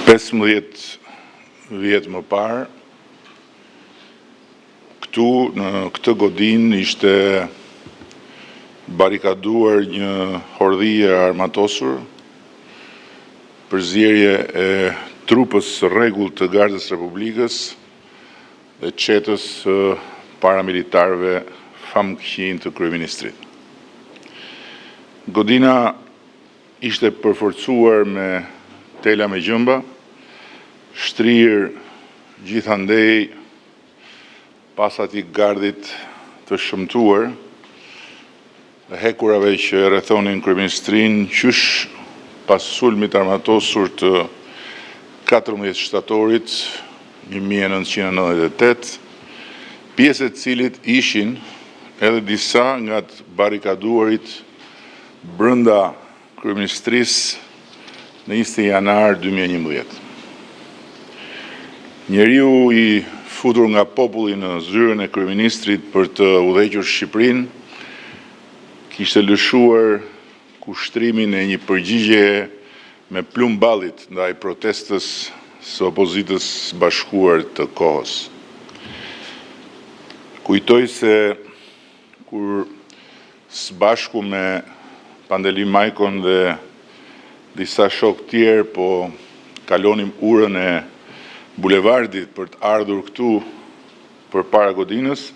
15 vjet më parë, këtu në këtë godinë ishte barikaduar një hordhie e armatosur për zjerje e trupës së rregullt të Gardës Republikës dhe çetës së paramilitarëve famkëqinj të kryeministrit. Godina ishte përforcuar me tela me gjëmba, shtrirë gjithandej pas atij gardit të shëmtuar, dhe hekurave që rrethonin kryeministrin, qysh pas sulmit armatosur të 14 shtatorit 1998, pjesë e cilit ishin edhe disa nga të barikaduarit brenda kryeministrisë në 20 janar 2011. Njeriu i futur nga populli në zyrën e kryeministrit për të udhëhequr Shqipërinë kishte lëshuar kushtrimin e një përgjigje me plumb ballit ndaj protestës së opozitës së bashkuar të kohës. Kujtoj se kur së bashku me Pandeli Majkon dhe disa shok tjerë po kalonim urën e bulevardit për të ardhur këtu për para godinës,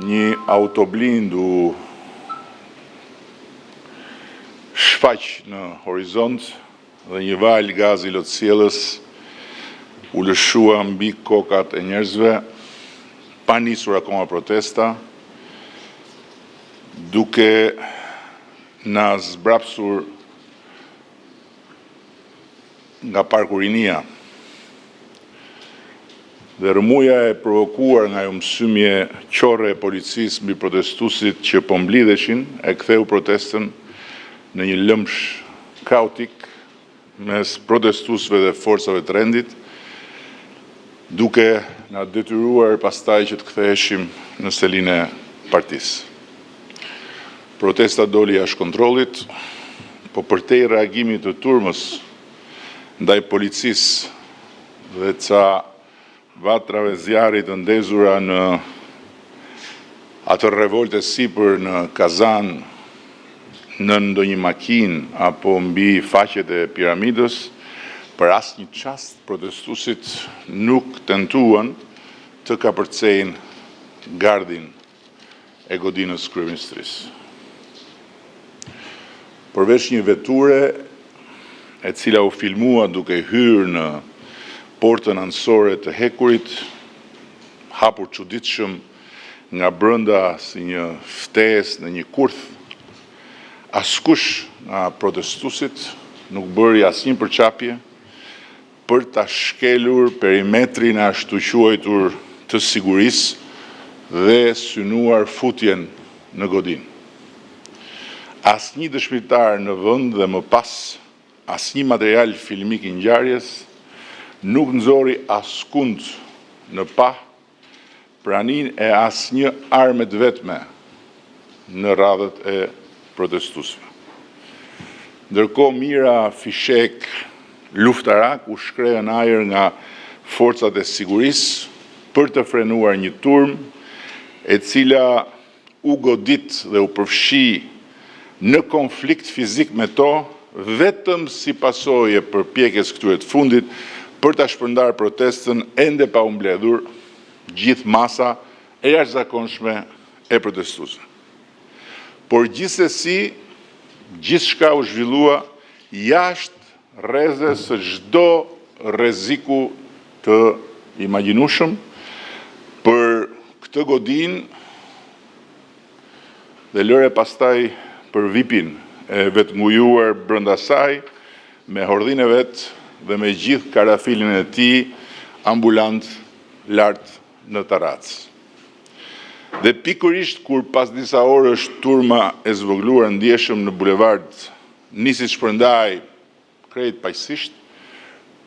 një autoblind u shfaq në horizont dhe një val gazi lotësjellës u lëshua mbi kokat e njerëzve, pa nisur akoma protesta, duke na zbrapsur nga parkurinia. Dhe rëmuja e provokuar nga ajo mësymje qorre e policisë mbi protestuesit që po mblidheshin e ktheu protestën në një lëmsh kaotik mes protestuesve dhe forcave të rendit, duke na detyruar pastaj që të ktheheshim në selinë e partisë. Protesta doli jashtë kontrollit, po përtej reagimit të turmës ndaj policisë dhe ca vatrave zjarrit të ndezura në atë revolte sipër në Kazan, në ndonjë makinë apo mbi faqet e piramidës, për asnjë çast protestuesit nuk tentuan të kapërcejnë gardin e godinës kryeministrisë. Përveç një veture e cila u filmua duke hyrë në portën anësore të hekurit, hapur çuditshëm nga brenda si një ftesë në një kurth, askush nga protestuesit nuk bëri asnjë përqapje për ta shkelur perimetrin e ashtu quajtur të sigurisë dhe synuar futjen në godinë. Asnjë dëshmitar në vend dhe më pas asnjë material filmik i ngjarjes nuk nxori askund në pa praninë e asnjë arme të vetme në radhët e protestuesve. Ndërkohë mira fishek luftarak u shkrehen ajër nga forcat e sigurisë për të frenuar një turmë e cila u godit dhe u përfshi në konflikt fizik me to, vetëm si pasojë e përpjekjes këtyre të fundit për ta shpërndarë protestën ende pa u mbledhur gjithë masa e jashtëzakonshme e protestuesve. Por gjithsesi, gjithçka u zhvillua jashtë rrezës së çdo rreziku të imagjinueshëm për këtë godinë dhe lëre pastaj për VIP-in e vetmujuar brenda saj me hordhinë e vet dhe me gjithë karafilin e tij ambulant lart në Tarac. Dhe pikërisht kur pas disa orësh turma e zvogëluar ndjeshëm në bulevard nisi të shpërndaj krejt paqësisht,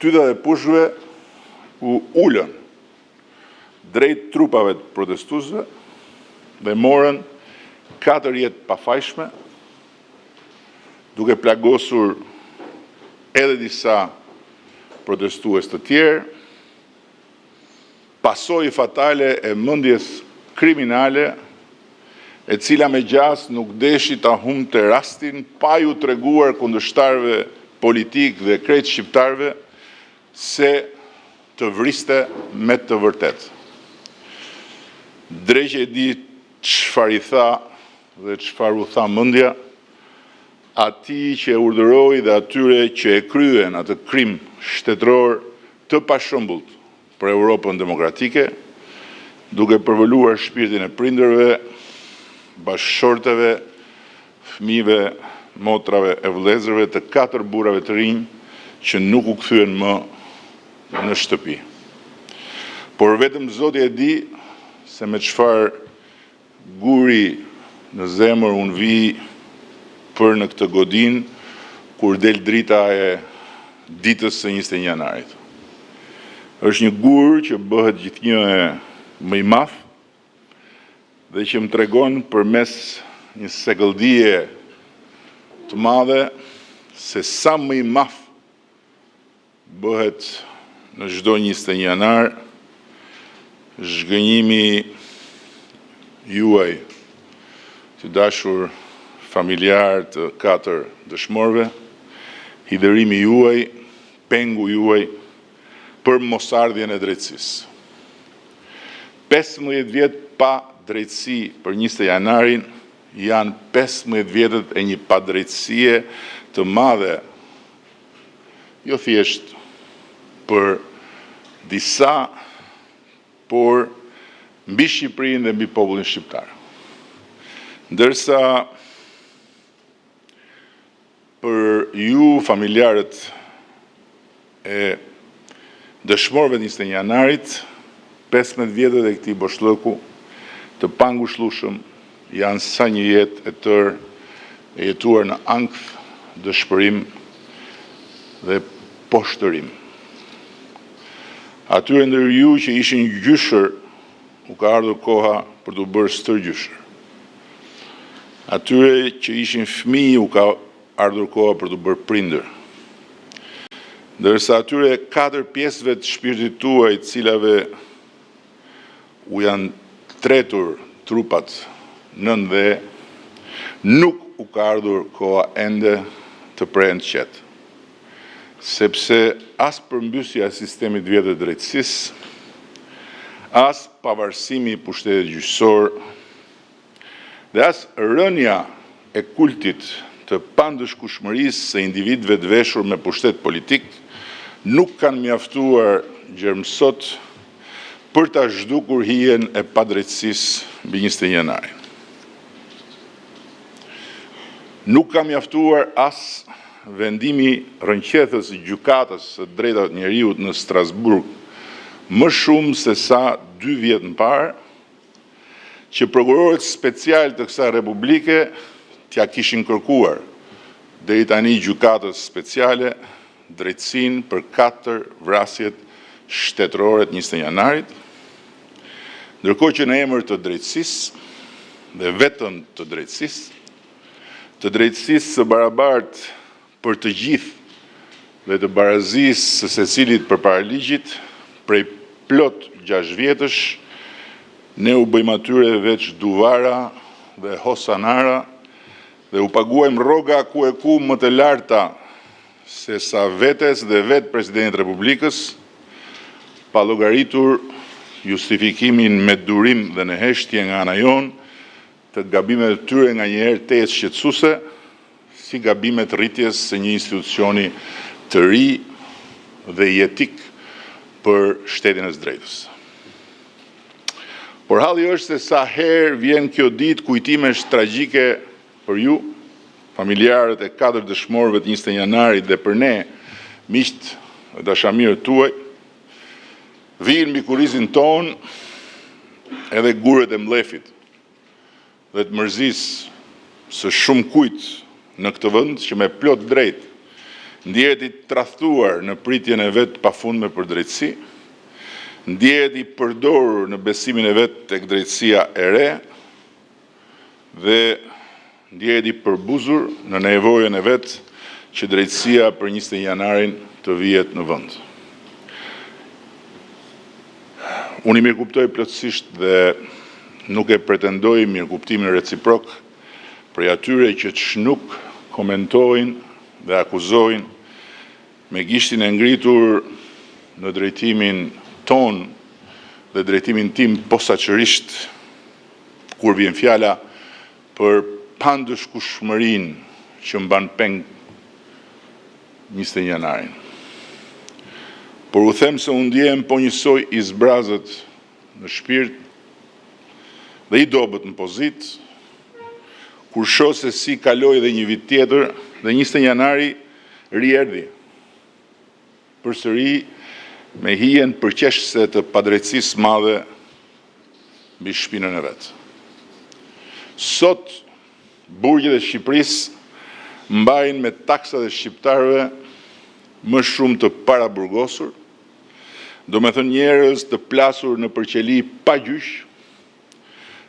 tyta dhe pushve u ulën drejt trupave të protestuesve dhe morën 4 jetë pafajshme, duke plagosur edhe disa protestues të tjerë, pasojë fatale e mendjes kriminale, e cila me gjas nuk deshi ta humbte rastin pa ju treguar kundërshtarëve politik dhe krejt shqiptarëve se të vriste me të vërtet. Drejqe e di çfarë i tha dhe çfarë u tha mendja atij që e urdhëroi dhe atyre që e kryen atë krim shtetëror të pashëmbullt për Europën demokratike, duke përvoluar shpirtin e prindërve, bashkëshorteve, fëmijëve, motrave e vëllezërve të 4 burrave të rinj që nuk u kthyen më në shtëpi. Por vetëm Zoti e di se me çfarë guri në zemër unë vi për në këtë godin kur del drita e ditës së 21 janarit. Është një gur që bëhet gjithnjë më i madh dhe që më tregon përmes një sekëldije të madhe se sa më i madh bëhet në çdo 21 janar zhgënjimi juaj të dashur familjar të 4 dëshmorëve, hidërimi juaj, pengu juaj për mosardhjen e drejtësisë. 15 vjet pa drejtësi për 20 janarin janë 15 vjetët e një padrejtësie të madhe, jo thjesht për disa, por mbi Shqipërinë dhe mbi popullin shqiptar. Ndërsa për ju familjarët e dëshmorëve të 21 janarit, 15 vjetët e këtij boshllëku të pangushlueshëm janë sa një jetë e tërë e jetuar në ankth, dëshpërim dhe poshtërim. Atyre ndër ju që ishin gjyshër, u ka ardhur koha për të bërë stërgjyshër. Atyre që ishin fëmijë, u ka ardhur koha për të bërë prindër. Ndërsa atyre 4 pjesëve të shpirtit tuaj, cilave u janë tretur trupat nën dhe, nuk u ka ardhur koha ende të prehen qetë. Sepse as përmbysja e sistemit vjetër drejtësisë, as pavarësimi i pushtetit gjyqësor, dhe as rënja e kultit të pandëshkueshmërisë së individëve të veshur me pushtet politik nuk kanë mjaftuar gjermësot për ta zhdukur hijen e padrejtësisë mbi 21 janarin. Nuk ka mjaftuar as vendimi rënqethës i gjykatës së drejtave të njeriut në Strasburg më shumë se sa 2 vjet më parë, që prokurorët special të kësaj republike t'ja kishin kërkuar deri tani gjykatës speciale drejtësinë për 4 vrasjet shtetërore të 21 janarit, ndërkohë që në emër të drejtësisë dhe vetëm të drejtësisë së barabartë për të gjithë dhe të barazisë së secilit përpara ligjit, prej plot 6 vjetësh, ne u bëjmë atyre veç duvara dhe hosanara dhe u paguajmë rroga ku e ku më të larta se sa vetes dhe vetë presidentit Republikës, pa llogaritur justifikimin me durim dhe në heshtje nga ana jonë të gabimeve të tyre nga njëherë tejes shqetësuese, si gabimet rritjes së një institucioni të ri dhe jetik për shtetin e së drejtës. Por halli është se sa herë vjen kjo ditë kujtimesh tragjike për ju, familjarët e 4 dëshmorëve të 21 janarit dhe për ne, miqt dhe dashamirët tuaj, vijnë mbi kurrizin ton edhe guret e mlefit dhe të mërzisë së shumë kujt në këtë vend që me plot drejt ndjehet i tradhtuar në pritjen e vet pafundme për drejtësi, ndjehet i përdorur në besimin e vet tek drejtësia e re dhe ndjehet i përbuzur në nevojën e vet që drejtësia për 21 janarin të vihet në vend. Unë i mirëkuptoj plotësisht dhe nuk e pretendoj mirëkuptimin reciprok prej atyre që ç'nuk komentojnë dhe akuzojnë me gishtin e ngritur në drejtimin ton dhe drejtimin tim posaçërisht kur vjen fjala për pandëshkueshmërinë që mban peng 21 janarin. Por u them se unë ndjehem po njësoj i zbrazët në shpirt dhe i dobët në pozit, kur shoh se si kaloi dhe një vit tjetër dhe 21 janari rierdhi. Përsëri me hijen përqeshse të padrejtësisë madhe mbi shpinën e vet. Sot burgjet e Shqipërisë mbajnë me taksat e shqiptarëve më shumë të paraburgosur, do me thënë njerëz të plasur në përqeli pa gjyq,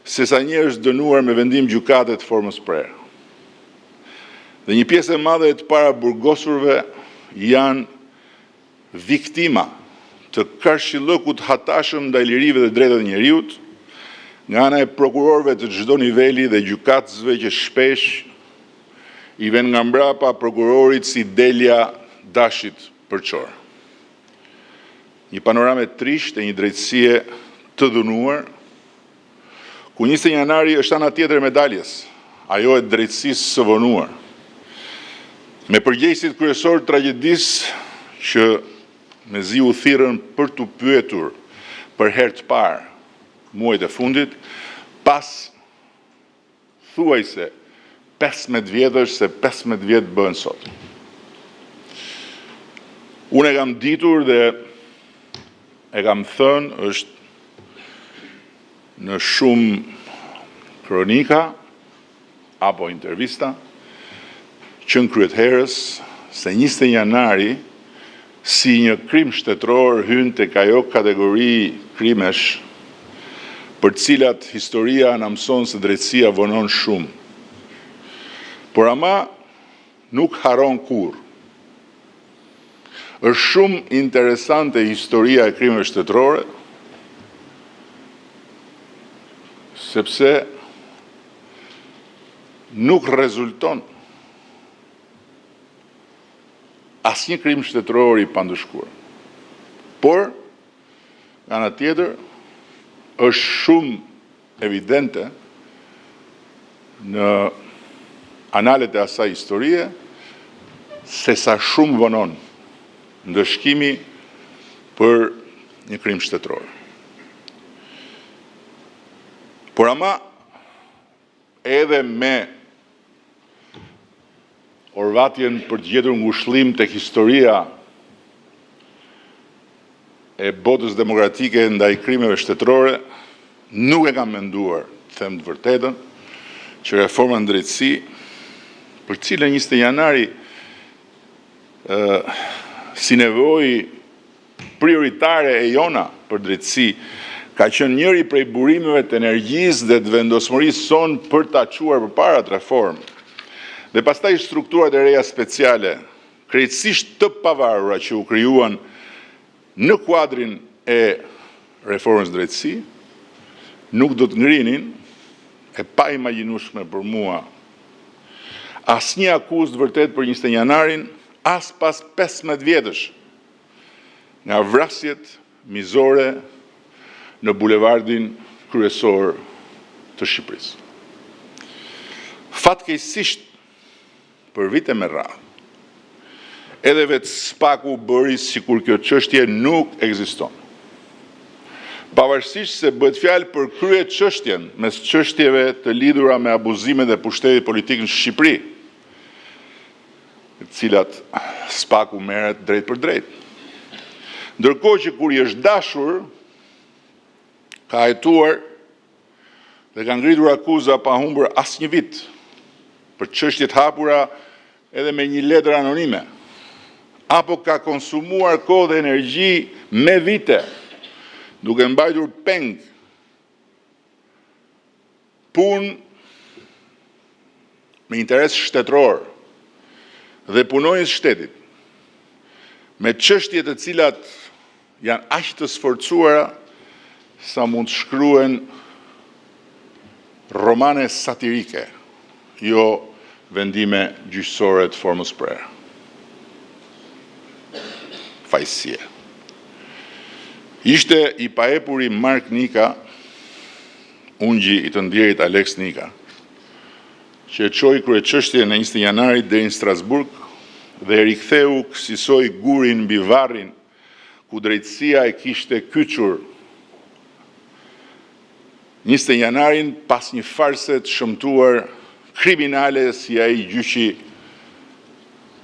se sa njerëz dënuar me vendim gjykate të formës prerë. Dhe një pjesë e madhe e të paraburgosurve janë viktima të karshillëkut hatashëm ndaj lirive dhe drejtave të njerëzit, nga ana e prokurorëve të çdo niveli dhe gjykatësve që shpesh i vjen nga mbrapa prokurorit si delja dashit përçor. Një panoramë trisht e një drejtësie të dhunuar, ku 21 janari është ana tjetër e medaljes, ajo e drejtësisë së vonuar. Me përgjegjësit kryesor të tragjedisë që mezi u thirrën për t'u pyetur për herë të parë muajt e fundit, pas thuajse 15 vjetësh se 15 vjet bëhen sot. Unë e kam ditur dhe e kam thënë, është në shumë kronika apo intervista që në kryet herës se 21 janari si një krim shtetëror hyn tek ajo kategori krimesh për cilat historia na mëson se drejtësia vonon shumë. Por ama nuk haron kurrë. Është shumë interesante historia e krimeve shtetërore, sepse nuk rezulton asnjë krim shtetëror i pandëshkuar. Por, nga ana tjetër, është shumë evidente në analet e asaj historie se sa shumë vonon ndëshkimi për një krim shtetëror. Por ama edhe me orvatjen për të gjetur ngushëllim tek historia e botës demokratike ndaj krimeve shtetërore, nuk e kam menduar, them të vërtetën, që reforma në drejtësi, për cilën 21 janari si nevojë prioritare e jona për drejtësi, ka qenë njëri prej burimeve të energjisë dhe të vendosmërisë son për ta çuar përpara të reformë. Dhe pastaj strukturat e reja speciale, krejtësisht të pavarura që u krijuan në kuadrin e reformës drejtësi, nuk do të ngrinin, e pa imagjinueshme për mua, asnjë akuzë të vërtet për 21 janarin, as pas 15 vjetësh nga vrasjet mizore në bulevardin kryesor të Shqipërisë. Fatkeqësisht, për vite me radhë, edhe vetë SPAK-u bëri sikur kjo çështje nuk ekziston. Pavarësisht se bëhet fjalë për krye çështjen mes çështjeve të lidhura me abuzimet dhe pushtetit politik në Shqipëri, të cilat SPAK-u merret drejt për drejt. Ndërkohë që kur i është dashur, ka hetuar dhe ka ngritur akuza pa humbur asnjë vit për çështjet hapura edhe me një letër anonime, apo ka konsumuar kohë dhe energji me vite, duke mbajtur peng punë me interes shtetëror dhe punonjës shtetit, me çështje të cilat janë aq të sforcuara sa mund të shkruen romane satirike, jo vendime gjyqësore të formës prerë. Fajësie. Ishte i paepuri Mark Nika, ungji i të ndjerit Alex Nika, që e qoj kryeqështje në 20 janarit deri në Strasburg dhe e riktheu kësisoj gurin mbi varrin ku drejtësia e kishte kyçur 20 janarin pas një farse të shëmtuar kriminale si ai gjyqi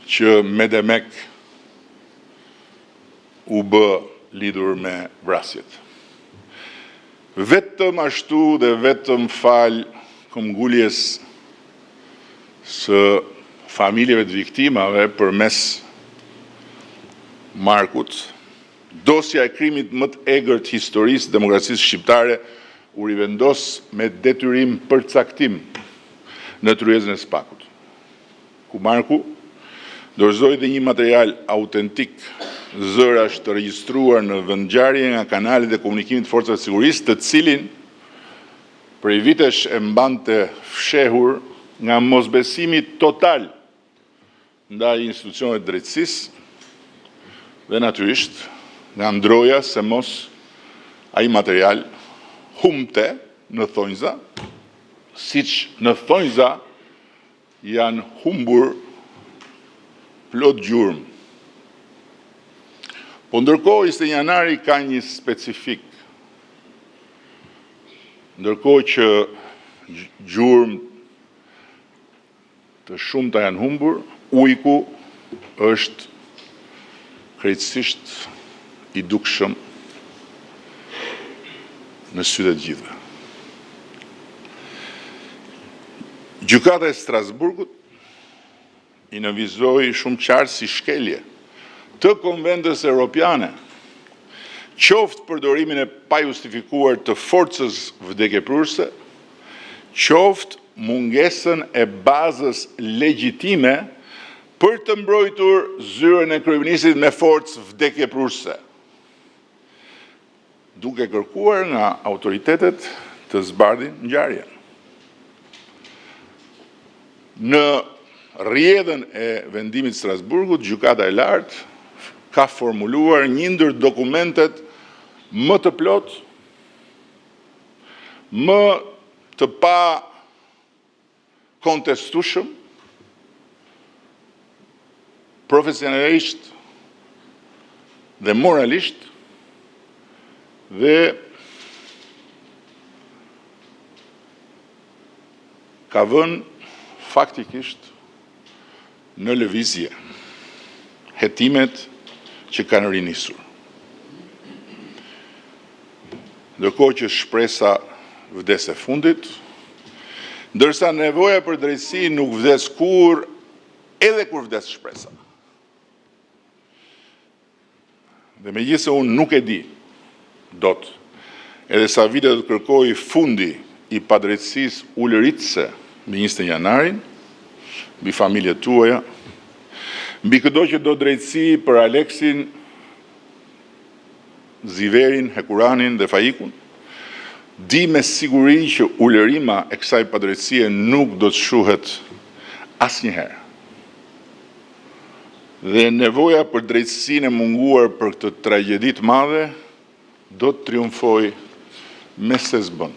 që me demek u bë lidhur me vrasjet. Vetëm ashtu dhe vetëm fal këmbguljes së familjeve të viktimave përmes Markut, dosja e krimit më të egër të historisë së demokracisë shqiptare u rivendos me detyrim përcaktim në tryezën e Spakut, ku Marku dorëzoi dhe një material autentik zërash të regjistruar në vendngjarje nga kanalet e komunikimit të forcave të sigurisë, të cilin prej vitesh e mbante fshehur nga mosbesimi total ndaj institucioneve të drejtësisë dhe natyrisht nga ndroja se mos ai material humte në thonjza, siç në thonjza janë humbur plot gjurmë. Po ndërkohë 20 janari ka një specifik. Ndërkohë që gjurmë të shumta janë humbur, ujku është krejtësisht i dukshëm në sytë të gjithëve. Gjykata e Strasburgut i nënvizoi shumë qartë si shkelje të konventës europiane, qoftë përdorimin e pajustifikuar të forcës vdekjeprurse, qoftë mungesën e bazës legjitime për të mbrojtur zyrën e kryeministit me forcë vdekjeprurse, duke kërkuar nga autoritetet të zbardhin ngjarjen. Në rrjedhën e vendimit të Strasburgut, gjykata e lartë ka formuluar një ndër dokumentet më të plot, më të pa kontestueshëm, profesionalisht dhe moralisht, dhe ka vënë faktikisht në lëvizje hetimet që kanë rinisur. Ndërkohë që shpresa vdes e fundit, ndërsa nevoja për drejtësi nuk vdes kur, edhe kur vdes shpresa. Dhe megjithëse unë nuk e di dot, edhe sa vite të kërkoj fundi i padrejtësisë ulëritëse mbi 20 janarin, mbi familjet tuaja, mbi këdo që do drejtësi për Aleksin, Ziverin, Hekuranin dhe Faikun, di me siguri që ulërima e kësaj padrejtësie nuk do të shuhet asnjëherë. Dhe nevoja për drejtësinë e munguar për këtë tragjedi të madhe do të triumfoj me se s'bën.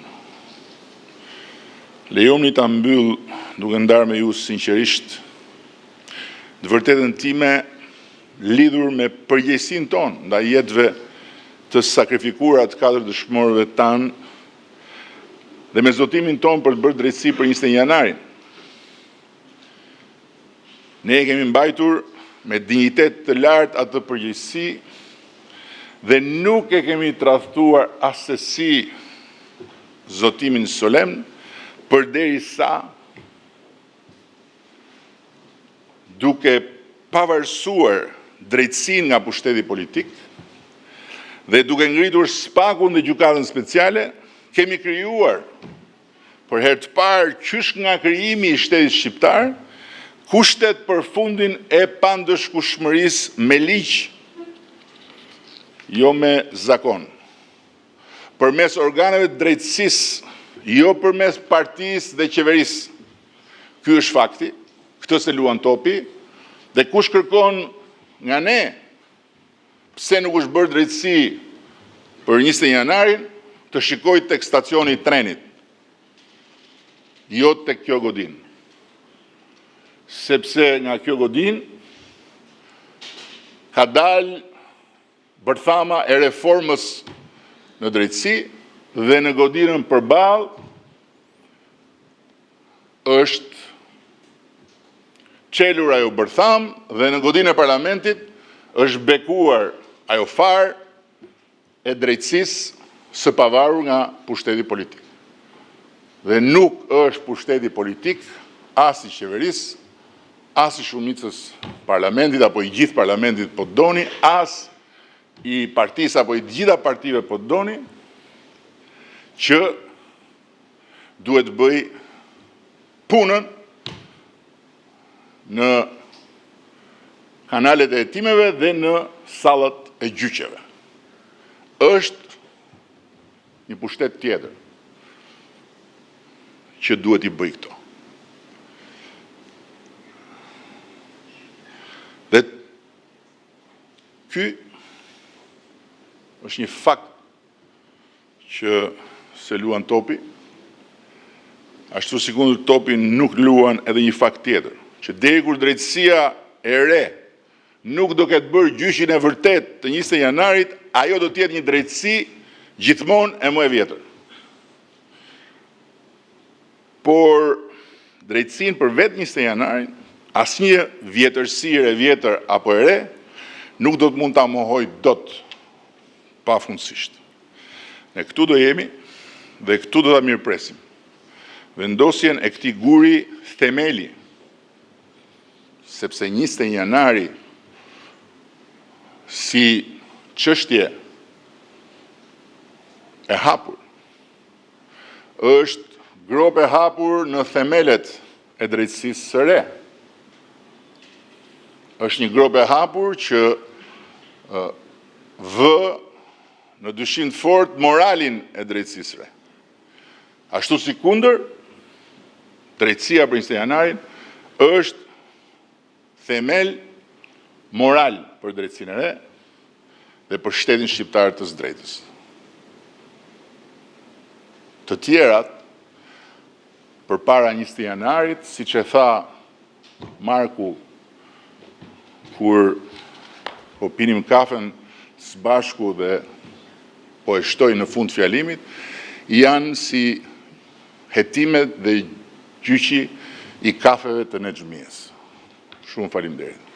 Lejoni ta mbyll duke ndarë me ju sinqerisht të vërtetën time lidhur me përgjegjësinë tonë ndaj jetëve të sakrifikuara të 4 dëshmorëve tanë dhe me zotimin tonë për të bërë drejtësi për 20 janarin. Ne e kemi mbajtur me dignitet të lartë atë përgjegjësi dhe nuk e kemi tradhtuar asesi zotimin solemn përderisa duke pavarësuar drejtësinë nga pushteti politik dhe duke ngritur Spakun dhe gjykatën speciale, kemi krijuar për herë të parë qysh nga krijimi i shtetit shqiptar kushtet për fundin e pandëshkueshmërisë me ligj, jo me zakon. përmes organeve të drejtësisë, jo përmes partisë dhe qeverisë. Ky është fakti, këtë se luan topi, dhe kush kërkon nga ne, pse nuk është bërë drejtësi për 20 janarin, të shikoj tek stacioni i trenit, jo tek kjo godin. Sepse nga kjo godin, ka dalë bërthama e reformës në drejtësi dhe në godinën përballë është qelur ajo bërtham dhe në godinën e parlamentit është bekuar ajo farë e drejtësisë së pavarur nga pushteti politik. Dhe nuk është pushteti politik as i qeverisë, as i shumicës parlamentit apo i gjithë parlamentit po të doni, as i partisë apo i gjitha partive po të doni, që duhet bëj punën në kanalet e hetimeve dhe në sallat e gjyqeve. Është një pushtet tjetër që duhet i bëj këto. Dhe ky është një fakt që se luan topi, ashtu sikur topi nuk luan edhe një fakt tjetër, që deri kur drejtësia e re nuk do ketë bërë gjyqin e vërtet të 20 janarit, ajo do të jetë një drejtësi gjithmonë e më e vjetër. Por drejtësinë për vetë 20 janarin, asnjë vjetërsirë e vjetër apo e re, nuk do të mund ta mohoj dot pafundësisht. Ne këtu do jemi dhe këtu do ta mirëpresim vendosjen e këtij guri themeli, sepse 20 janari si çështje e hapur është grop e hapur në themelet e drejtësisë së re. Është një grop e hapur që vë në dyshim të fortë moralin e drejtësisë së re. Ashtu si kundër, drejtësia për 20 janarin është themel moral për drejtësinë e re dhe për shtetin shqiptar të së drejtës. Të tjerat, përpara 20 janarit, siç e tha Marku kur po pinim kafen së bashku dhe po e shtoj në fund fjalimit, janë si hetimet dhe gjyqi i kafeve të Nexhmijes. Shumë faleminderit.